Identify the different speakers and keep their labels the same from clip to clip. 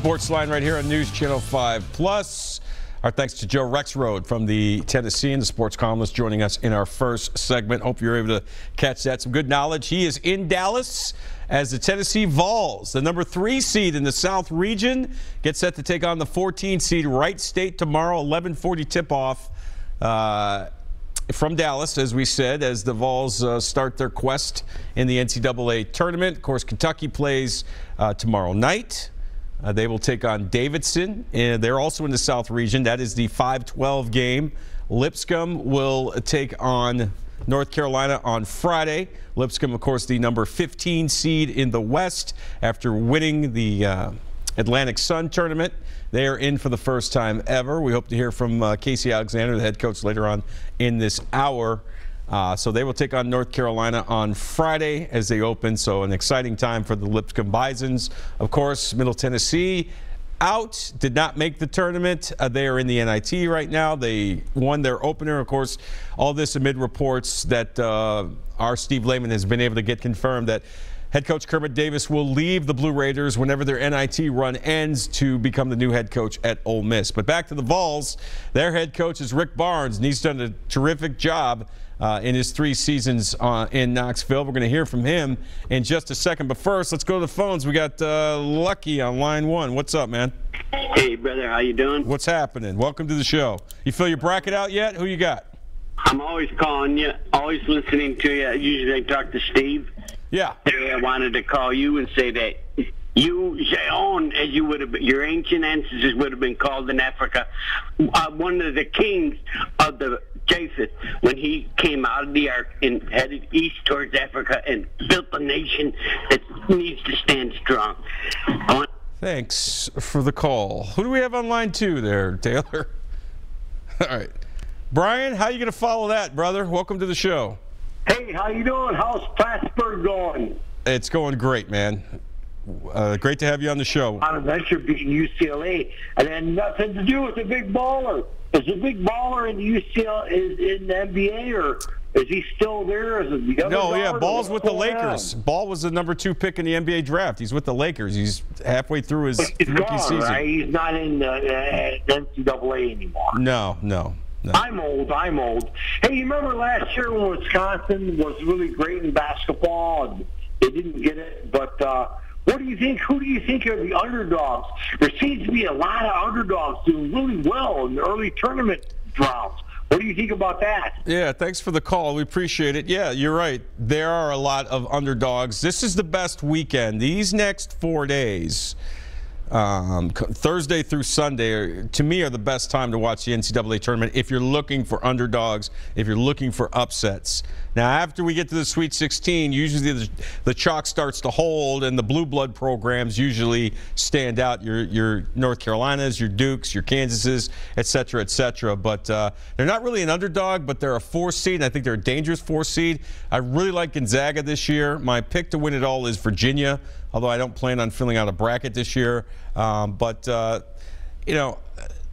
Speaker 1: Sports Line right here on News Channel 5 Plus. Our thanks to Joe Rexrode from the Tennessean, the sports columnist, joining us in our first segment. Hope you're able to catch that. Some good knowledge. He is in Dallas as the Tennessee Vols, the number 3 seed in the South region, gets set to take on the 14 seed Wright State tomorrow, 11:40 tip-off from Dallas, as we said, as the Vols start their quest in the NCAA tournament. Of course, Kentucky plays tomorrow night. They will take on Davidson, and they're also in the South region. That is the 5-12 game. Lipscomb will take on North Carolina on Friday. Lipscomb, of course, the number 15 seed in the West after winning the Atlantic Sun tournament. They are in for the first time ever. We hope to hear from Casey Alexander, the head coach, later on in this hour. So they will take on North Carolina on Friday as they open. So an exciting time for the Lipscomb Bisons. Of course, Middle Tennessee out, did not make the tournament. They are in the NIT right now. They won their opener. Of course, all this amid reports that our Steve Lehman has been able to get confirmed that head coach Kermit Davis will leave the Blue Raiders whenever their NIT run ends to become the new head coach at Ole Miss. But back to the Vols, their head coach is Rick Barnes, and he's done a terrific job in his 3 seasons in Knoxville. We're going to hear from him in just a second. But first, let's go to the phones. We got Lucky on line 1. What's up, man?
Speaker 2: Hey, brother. How you doing?
Speaker 1: What's happening? Welcome to the show. You fill your bracket out yet? Who you got?
Speaker 2: I'm always calling you, always listening to you. Usually I talk to Steve.
Speaker 1: Yeah.
Speaker 2: Today I wanted to call you and say that you, Jon, as you would have, your ancient ancestors would have been called in Africa, one of the kings of the Japheth, when he came out of the ark and headed east towards Africa and built a nation that needs to stand strong.
Speaker 1: Thanks for the call. Who do we have on line 2 there, Taylor? All right. Brian, how are you going to follow that, brother? Welcome to the show.
Speaker 3: Hey, how you doing? How's Plattsburgh going?
Speaker 1: It's going great, man. Great to have you on the show.
Speaker 3: Bonaventure beating UCLA, and had nothing to do with the big baller. Is the big baller in UCLA is in the NBA, or is he still there? Is it the other
Speaker 1: No, yeah,
Speaker 3: guard,
Speaker 1: Ball's with the Lakers. Ball was the number 2 pick in the NBA draft. He's with the Lakers. He's halfway through his rookie season.
Speaker 3: Right? He's not in the NCAA anymore.
Speaker 1: No.
Speaker 3: I'm old. Hey, you remember last year when Wisconsin was really great in basketball? They didn't get it, but what do you think? Who do you think are the underdogs? There seems to be a lot of underdogs doing really well in the early tournament rounds. What do you think about that?
Speaker 1: Yeah, thanks for the call. We appreciate it. Yeah, you're right. There are a lot of underdogs. This is the best weekend. These next 4 days, Thursday through Sunday, to me, are the best time to watch the NCAA tournament if you're looking for underdogs, if you're looking for upsets. Now, after we get to the Sweet 16, usually the chalk starts to hold, and the blue blood programs usually stand out. Your North Carolinas, your Dukes, your Kansases, et cetera, et cetera. But they're not really an underdog, but they're a 4 seed, and I think they're a dangerous 4 seed. I really like Gonzaga this year. My pick to win it all is Virginia, although I don't plan on filling out a bracket this year. You know,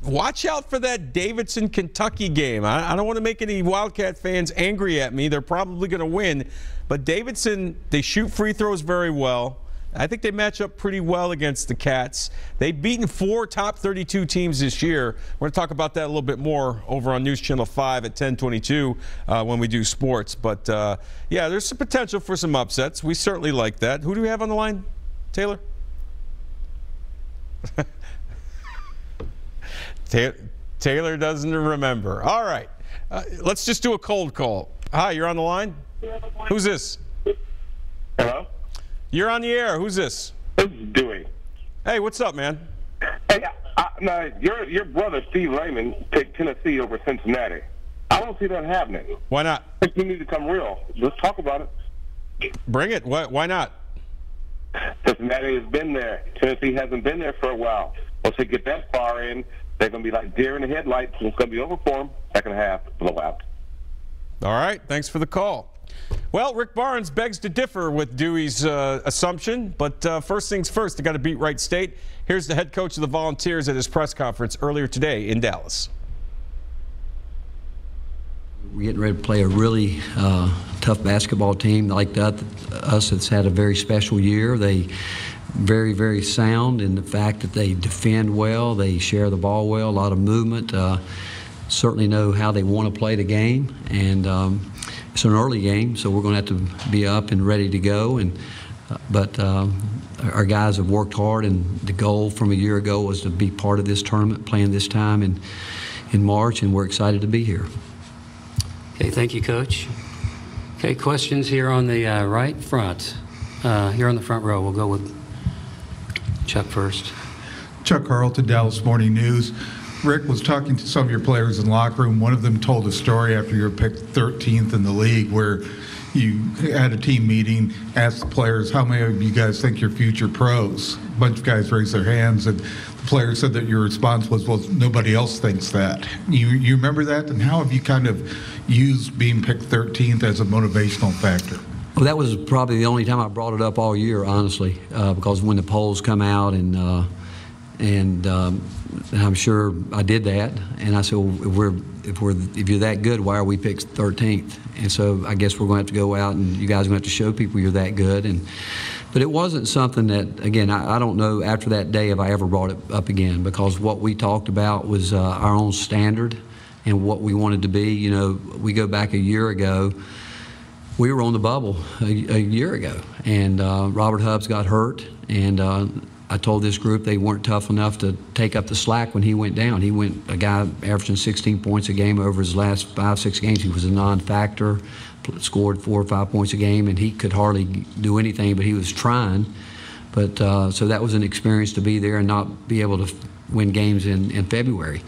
Speaker 1: watch out for that Davidson-Kentucky game. I don't want to make any Wildcat fans angry at me. They're probably going to win. But Davidson, they shoot free throws very well. I think they match up pretty well against the Cats. They've beaten 4 top 32 teams this year. We're going to talk about that a little bit more over on News Channel 5 at 10:22 when we do sports. But, yeah, there's some potential for some upsets. We certainly like that. Who do we have on the line, Taylor? Taylor doesn't remember. All right. Let's just do a cold call. Hi, you're on the line? Who's this?
Speaker 4: Hello?
Speaker 1: You're on the air. Who's this?
Speaker 4: This is Dewey.
Speaker 1: Hey, what's up, man?
Speaker 4: Hey, now, your brother, Steve Raymond, picked Tennessee over Cincinnati. I don't see that happening.
Speaker 1: Why not?
Speaker 4: I think we need to come real. Let's talk about it.
Speaker 1: Bring it. Why not?
Speaker 4: Cincinnati has been there. Tennessee hasn't been there for a while. Once they get that far in, they're going to be like deer in the headlights, and it's going to be over for them. Second half, blowout.
Speaker 1: All right. Thanks for the call. Well, Rick Barnes begs to differ with Dewey's assumption, but first things first, they got to beat Wright State. Here's the head coach of the Volunteers at his press conference earlier today in Dallas.
Speaker 5: We're getting ready to play a really tough basketball team like us that's had a very special year. They very, very sound in the fact that they defend well, they share the ball well, a lot of movement, certainly know how they want to play the game, and it's an early game, so we're going to have to be up and ready to go. But our guys have worked hard, and the goal from a year ago was to be part of this tournament, playing this time in March, and we're excited to be here.
Speaker 6: Okay, thank you, Coach. Okay, questions here on the right front. Here on the front row, we'll go with Chuck first.
Speaker 7: Chuck Carlton, Dallas Morning News. Rick was talking to some of your players in the locker room. One of them told a story after you were picked 13th in the league where you had a team meeting, asked the players, how many of you guys think you're future pros? A bunch of guys raised their hands, and the player said that your response was, well, nobody else thinks that. You remember that? And how have you kind of used being picked 13th as a motivational factor?
Speaker 5: Well, that was probably the only time I brought it up all year, honestly, because when the polls come out, and I'm sure I did that, and I said, well, if you're that good, why are we picked 13th? And so I guess we're going to have to go out, and you guys are going to have to show people you're that good. But it wasn't something that, again, I don't know after that day if I ever brought it up again, because what we talked about was our own standard and what we wanted to be. You know, we go back a year ago. We were on the bubble a year ago, and Robert Hubbs got hurt, and I told this group they weren't tough enough to take up the slack when he went down. He went, a guy averaging 16 points a game over his last 5-6 games. He was a non-factor, scored 4 or 5 points a game, and he could hardly do anything, but he was trying. But so that was an experience to be there and not be able to win games in February.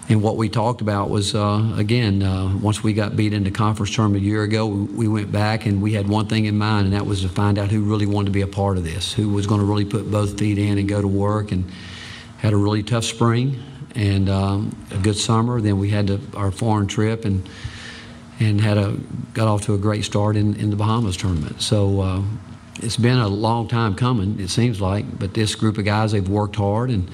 Speaker 5: And what we talked about was, again, once we got beat in the conference tournament a year ago, we went back and we had one thing in mind, and that was to find out who really wanted to be a part of this, who was going to really put both feet in and go to work, and had a really tough spring and a good summer. Then we had our foreign trip and got off to a great start in the Bahamas tournament. So it's been a long time coming, it seems like, but this group of guys, they've worked hard, and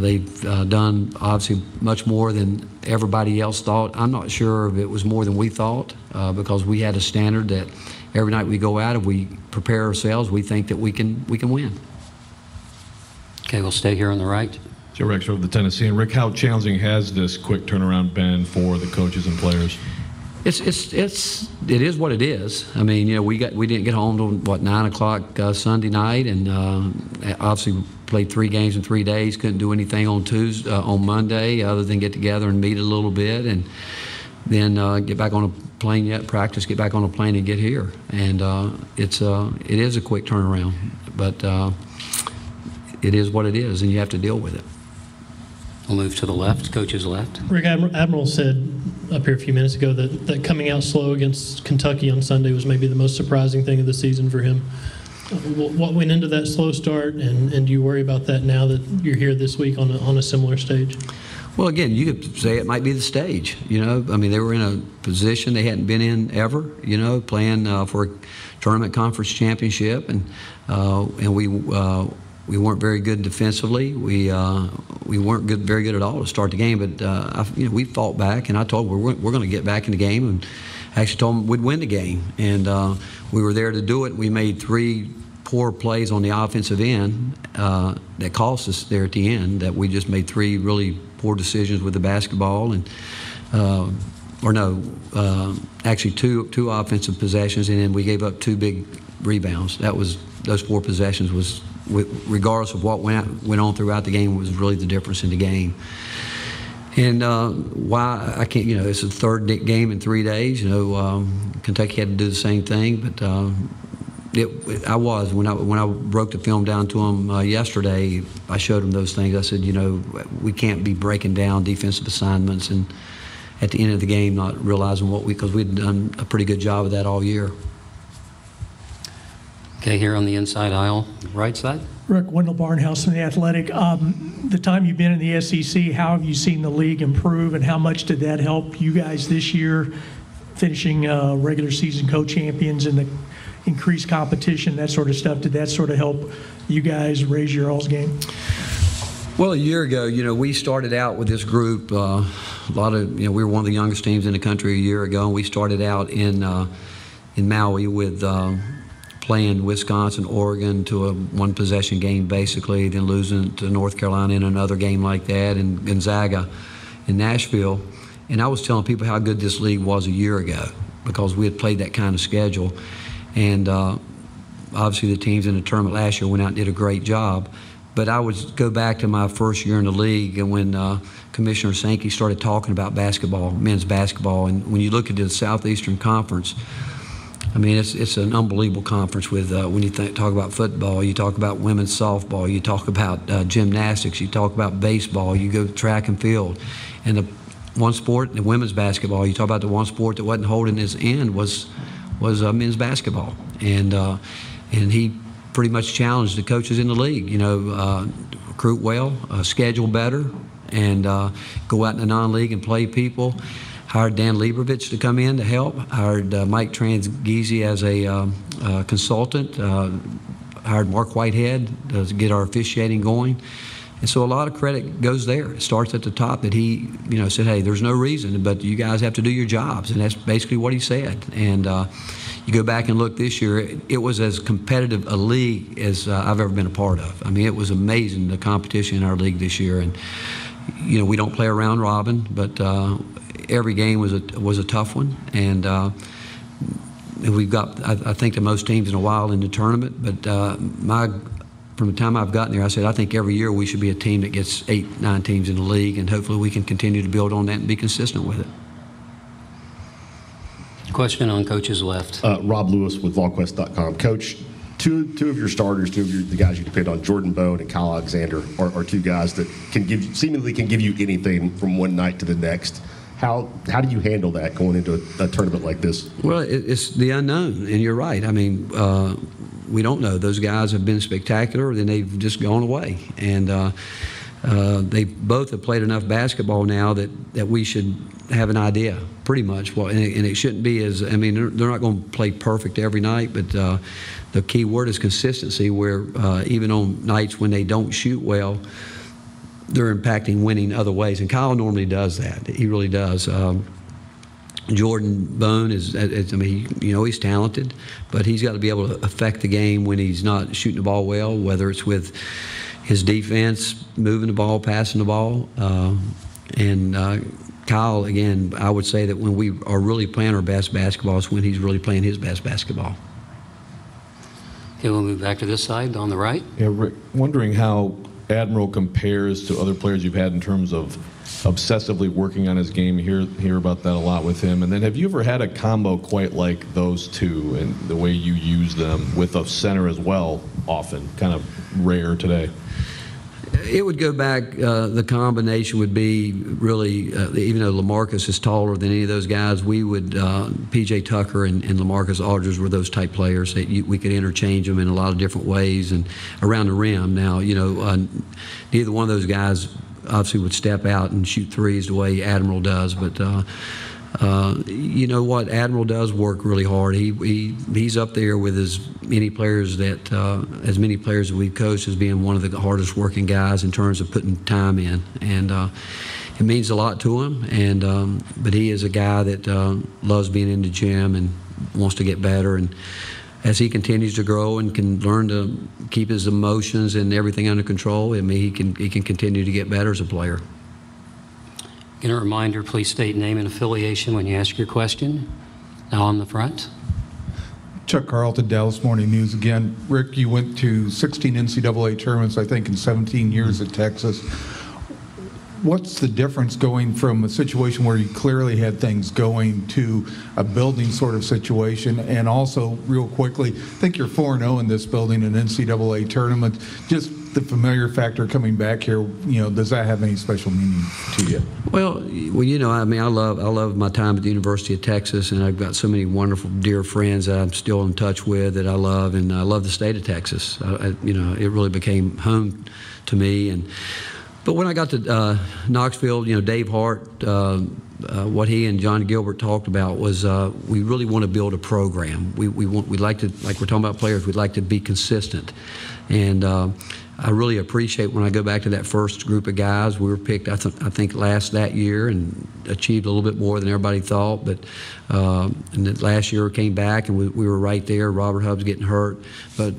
Speaker 5: they've done obviously much more than everybody else thought. I'm not sure if it was more than we thought, because we had a standard that every night we go out, if we prepare ourselves, we think that we can win.
Speaker 6: Okay, we'll stay here on the right.
Speaker 8: Joe Rexrode of the Tennessean. Rick, how challenging has this quick turnaround been for the coaches and players?
Speaker 5: It is what it is. I mean, you know, we didn't get home till 9 o'clock Sunday night, and obviously played 3 games in 3 days. Couldn't do anything on Monday other than get together and meet a little bit, and then get back on a plane, practice, get back on a plane, and get here. And it is a quick turnaround, but it is what it is, and you have to deal with it.
Speaker 6: We'll move to the left, coach's left.
Speaker 9: Rick, Admiral said up here a few minutes ago that coming out slow against Kentucky on Sunday was maybe the most surprising thing of the season for him. What went into that slow start, and do you worry about that now that you're here this week on a similar stage?
Speaker 5: Well, again, you could say it might be the stage. You know, I mean, they were in a position they hadn't been in ever. You know, playing for a tournament conference championship, and we weren't very good defensively. We weren't very good at all to start the game. But we fought back, and I told them we're going to get back in the game, and actually told them we'd win the game. And we were there to do it. We made 3 poor plays on the offensive end that cost us there at the end. That we just made 3 really poor decisions with the basketball, and actually two offensive possessions, and then we gave up 2 big rebounds. Those 4 possessions was, regardless of what went on throughout the game, was really the difference in the game. And why I can't, it's the 3rd game in 3 days. Kentucky had to do the same thing, but when I broke the film down to them yesterday, I showed them those things. I said, we can't be breaking down defensive assignments and at the end of the game not realizing because we'd done a pretty good job of that all year.
Speaker 6: Okay, here on the inside aisle, right side.
Speaker 10: Rick, Wendell Barnhouse from The Athletic. The time you've been in the SEC, how have you seen the league improve, and how much did that help you guys this year, finishing regular season co-champions and the increased competition, that sort of stuff? Did that sort of help you guys raise your all's game?
Speaker 5: Well, a year ago, we started out with this group. We were one of the youngest teams in the country a year ago, and we started out in Maui with playing Wisconsin, Oregon to a one-possession game basically, then losing to North Carolina in another game like that, and Gonzaga in Nashville. And I was telling people how good this league was a year ago because we had played that kind of schedule. And obviously the teams in the tournament last year went out and did a great job. But I would go back to my first year in the league and when Commissioner Sankey started talking about basketball, men's basketball, and when you look at the Southeastern Conference, I mean, it's an unbelievable conference with when you talk about football, you talk about women's softball, you talk about gymnastics, you talk about baseball, you go track and field. And the one sport, the women's basketball, you talk about the one sport that wasn't holding his end was men's basketball. And he pretty much challenged the coaches in the league, you know, recruit well, schedule better, and go out in the non-league and play people. Hired Dan Leibovich to come in to help. Hired Mike Transgiesi as a consultant. Hired Mark Whitehead to get our officiating going. And so a lot of credit goes there. It starts at the top that he, you know, said, hey, there's no reason, but you guys have to do your jobs. And that's basically what he said. And you go back and look this year, it was as competitive a league as I've ever been a part of. I mean, it was amazing, the competition in our league this year. And, you know, we don't play a round robin, but every game was a tough one. And we've got, I think, the most teams in a while in the tournament. But from the time I've gotten there, I said, I think every year we should be a team that gets 8, 9 teams in the league, and hopefully we can continue to build on that and be consistent with it.
Speaker 6: Question on coaches left.
Speaker 11: Rob Lewis with VolQuest.com. Coach, two of your starters, the guys you depend on, Jordan Bone and Kyle Alexander, are two guys that seemingly can give you anything from one night to the next. How do you handle that going into a tournament like this?
Speaker 5: Well, it's the unknown, and you're right. I mean, we don't know. Those guys have been spectacular, then they've just gone away. And they both have played enough basketball now that we should have an idea, pretty much. And it shouldn't be as, I mean, they're not going to play perfect every night, but the key word is consistency, where even on nights when they don't shoot well, they're impacting winning other ways. And Kyle normally does that. He really does. Jordan Bone is, I mean, you know, he's talented, but he's got to be able to affect the game when he's not shooting the ball well, whether it's with his defense, moving the ball, passing the ball. And Kyle, again, I would say that when we are really playing our best basketball is when he's really playing his best basketball.
Speaker 6: Okay, we'll move back to this side on the right.
Speaker 8: Yeah, Rick, wondering how Admiral compares to other players you've had in terms of obsessively working on his game. You hear about that a lot with him. And then have you ever had a combo quite like those two and the way you use them with a center as well, often, kind of rare today?
Speaker 5: It would go back, the combination would be really, even though LaMarcus is taller than any of those guys, we would, P.J. Tucker and LaMarcus Aldridge were those type players that we could interchange them in a lot of different ways and around the rim. Now, you know, neither one of those guys obviously would step out and shoot threes the way Admiral does, but you know what, Admiral does work really hard. He's up there with as many players that we've coached as being one of the hardest working guys in terms of putting time in, and it means a lot to him. And but he is a guy that loves being in the gym and wants to get better. And as he continues to grow and can learn to keep his emotions and everything under control, I mean, he can continue to get better as a player.
Speaker 6: Again, a reminder, please state name and affiliation when you ask your question. Now on the front.
Speaker 7: Chuck Carlton, Dallas Morning News again. Rick, you went to 16 NCAA tournaments, I think, in 17 years at Texas. What's the difference going from a situation where you clearly had things going to a building sort of situation? And also, real quickly, I think you're 4-0 in this building in NCAA tournament. Just the familiar factor coming back here, you know, does that have any special meaning to you?
Speaker 5: Well, you know, I mean, I love my time at the University of Texas, and I've got so many wonderful, dear friends that I'm still in touch with that I love, and I love the state of Texas. You know, it really became home to me. But when I got to Knoxville, you know, Dave Hart, what he and John Gilbert talked about was we really want to build a program. We'd like to, like we're talking about players, we'd like to be consistent. And I really appreciate when I go back to that first group of guys. We were picked, I think, last that year and achieved a little bit more than everybody thought. But and then last year we came back and we were right there. Robert Hubbs getting hurt, but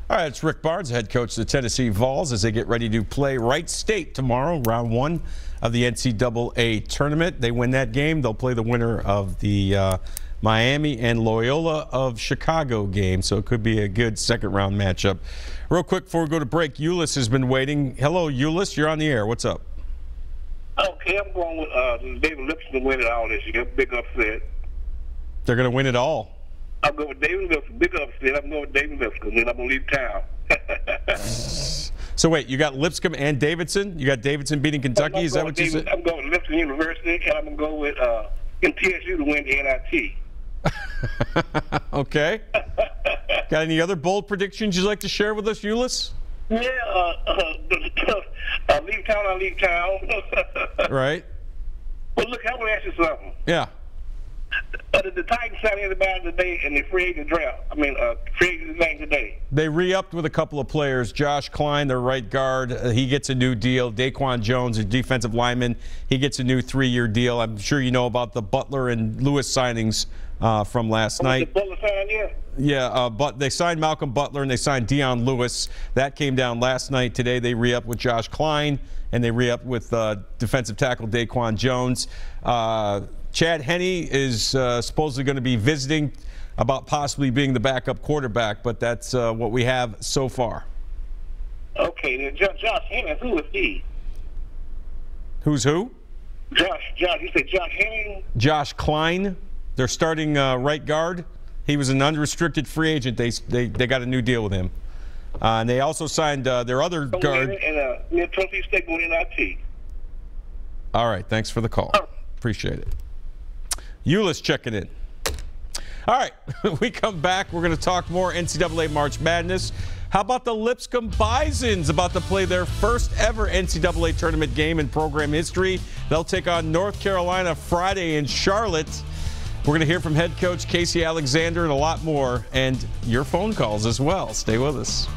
Speaker 1: all right, it's Rick Barnes, head coach of the Tennessee Vols, as they get ready to play Wright State tomorrow, round 1 of the NCAA tournament. They win that game, they'll play the winner of the Miami and Loyola of Chicago game, so it could be a good second-round matchup. Real quick before we go to break, Ulyss has been waiting. Hello, Ulyss, you're on the air. What's up?
Speaker 4: Okay, I'm going with David Lipscomb to win it all this year. Big upset.
Speaker 1: They're going to win it all.
Speaker 4: I'm going with David Lipscomb. Big upset. I'm going with David Lipscomb, and I'm going to leave town.
Speaker 1: So wait, you got Lipscomb and Davidson? You got Davidson beating Kentucky? Is that what you said?
Speaker 4: I'm going with Lipscomb University, and I'm going to go with TSU to win the NIT.
Speaker 1: Okay. Got any other bold predictions you'd like to share with us, Ulyss?
Speaker 4: Yeah, I leave town.
Speaker 1: Right.
Speaker 4: Well, look, I want to ask you something.
Speaker 1: Yeah.
Speaker 4: The Titans signed anybody today in the free agent draft? Free agent thing today.
Speaker 1: They re-upped with a couple of players. Josh Klein, their right guard, he gets a new deal. Daquan Jones, a defensive lineman, he gets a new 3-year deal. I'm sure you know about the Butler and Lewis signings from last night.
Speaker 4: The Butler signed yet?
Speaker 1: Yeah, but they signed Malcolm Butler and they signed Dion Lewis. That came down last night. Today they re-upped with Josh Klein and they re-upped with defensive tackle Daquan Jones. Chad Henne is supposedly going to be visiting about possibly being the backup quarterback, but that's what we have so far.
Speaker 4: Okay, then Josh Henne, who is he?
Speaker 1: Who's who?
Speaker 4: Josh, you said Josh Henne?
Speaker 1: Josh Klein, their starting right guard. He was an unrestricted free agent. They got a new deal with him. And they also signed their other guard.
Speaker 4: And Tennessee State going NIT.
Speaker 1: All right, thanks for the call. Appreciate it. Ulyss checking in. All right, when we come back, we're going to talk more NCAA March Madness. How about the Lipscomb Bisons about to play their first ever NCAA tournament game in program history? They'll take on North Carolina Friday in Charlotte. We're going to hear from head coach Casey Alexander and a lot more, and your phone calls as well. Stay with us.